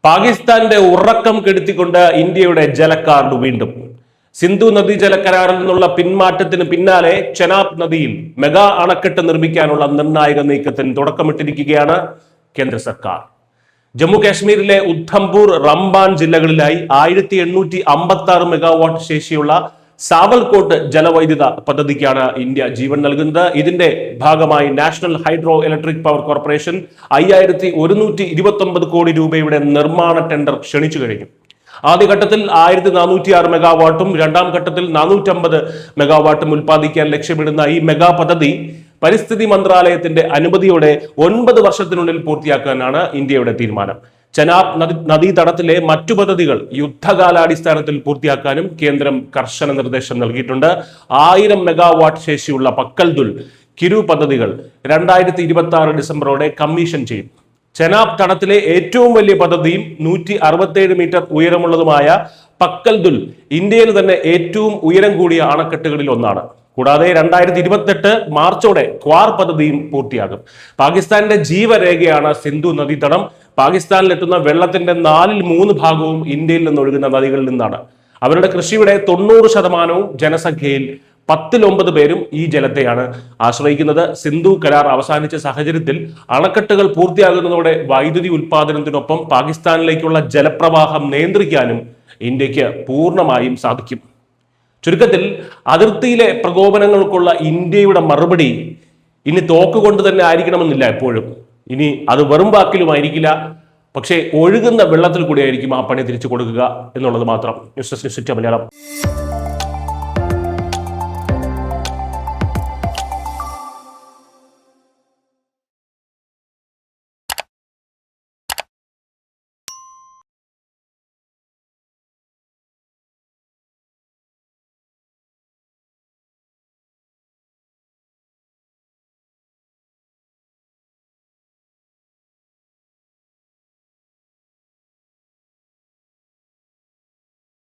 പാകിസ്ഥാന്റെ ഉറക്കം കെടുത്തിക്കൊണ്ട് ഇന്ത്യയുടെ ജലക്കാർഡ് വീണ്ടും. സിന്ധു നദീജല കരാറിൽ നിന്നുള്ള പിന്മാറ്റത്തിന് പിന്നാലെ ചെനാബ് നദിയിൽ മെഗാ അണക്കെട്ട് നിർമ്മിക്കാനുള്ള നിർണായക നീക്കത്തിന് തുടക്കമിട്ടിരിക്കുകയാണ് കേന്ദ്ര സർക്കാർ. ജമ്മു കാശ്മീരിലെ ഉദ്ധംപൂർ, റംബാൻ ജില്ലകളിലായി 1856 മെഗാവാട്ട് ശേഷിയുള്ള സാവൽകോട്ട് ജലവൈദ്യുത പദ്ധതിക്കാണ് ഇന്ത്യ ജീവൻ നൽകുന്നത്. ഇതിന്റെ ഭാഗമായി national hydro electric power corporation 5129 കോടി രൂപയുടെ നിർമ്മാണ ടെൻഡർ ക്ഷണിച്ചു കഴിഞ്ഞു. ആദ്യഘട്ടത്തിൽ 1406 മെഗാവാട്ടും രണ്ടാം ഘട്ടത്തിൽ 450 മെഗാവാട്ടും ഉൽപ്പാദിക്കാൻ ലക്ഷ്യമിടുന്ന ഈ മെഗാ പദ്ധതി പരിസ്ഥിതി മന്ത്രാലയത്തിന്റെ അനുമതിയോടെ 9 വർഷത്തിനുള്ളിൽ പൂർത്തിയാക്കാനാണ് ഇന്ത്യയുടെ തീരുമാനം. ചെനാബ് നദീതടത്തിലെ മറ്റു പദ്ധതികൾ യുദ്ധകാലാടിസ്ഥാനത്തിൽ പൂർത്തിയാക്കാനും കേന്ദ്രം കർശന നിർദ്ദേശം നൽകിയിട്ടുണ്ട്. 1000 മെഗാവാട്ട് ശേഷിയുള്ള പക്കൽദുൽ, കിരു പദ്ധതികൾ 2026 ഡിസംബറോടെ കമ്മീഷൻ ചെയ്യും. ചെനാബ് തടത്തിലെ ഏറ്റവും വലിയ പദ്ധതിയും 167 മീറ്റർ ഉയരമുള്ളതുമായ പക്കൽദുൽ ഇന്ത്യയിൽ തന്നെ ഏറ്റവും ഉയരം കൂടിയ അണക്കെട്ടുകളിൽ ഒന്നാണ്. കൂടാതെ 2028 മാർച്ചോടെ ക്വാർ പദ്ധതിയും പൂർത്തിയാകും. പാകിസ്ഥാന്റെ ജീവരേഖയാണ് സിന്ധു നദീതടം. പാകിസ്ഥാനിലെത്തുന്ന വെള്ളത്തിന്റെ 3/4 ഭാഗവും ഇന്ത്യയിൽ നിന്ന് ഒഴുകുന്ന നദികളിൽ നിന്നാണ്. അവരുടെ കൃഷിയുടെ 90% ജനസംഖ്യയിൽ 10-9 പേരും ഈ ജലത്തെയാണ് ആശ്രയിക്കുന്നത്. സിന്ധു കരാർ അവസാനിച്ച സാഹചര്യത്തിൽ അണക്കെട്ടുകൾ പൂർത്തിയാകുന്നതോടെ വൈദ്യുതി ഉൽപാദനത്തിനൊപ്പം പാകിസ്ഥാനിലേക്കുള്ള ജലപ്രവാഹം നിയന്ത്രിക്കാനും ഇന്ത്യക്ക് പൂർണ്ണമായും സാധിക്കും. ചുരുക്കത്തിൽ, അതിർത്തിയിലെ പ്രകോപനങ്ങൾക്കുള്ള ഇന്ത്യയുടെ മറുപടി ഇനി തോക്കുകൊണ്ട് തന്നെ ആയിരിക്കണമെന്നില്ല. എപ്പോഴും ഇനി അത് വെറും വാക്കിലുമായിരിക്കില്ല, പക്ഷേ ഒഴുകുന്ന വെള്ളത്തിൽ കൂടി ആയിരിക്കും ആ പണി തിരിച്ചു കൊടുക്കുക എന്നുള്ളത് മാത്രം. News desk Malayalam.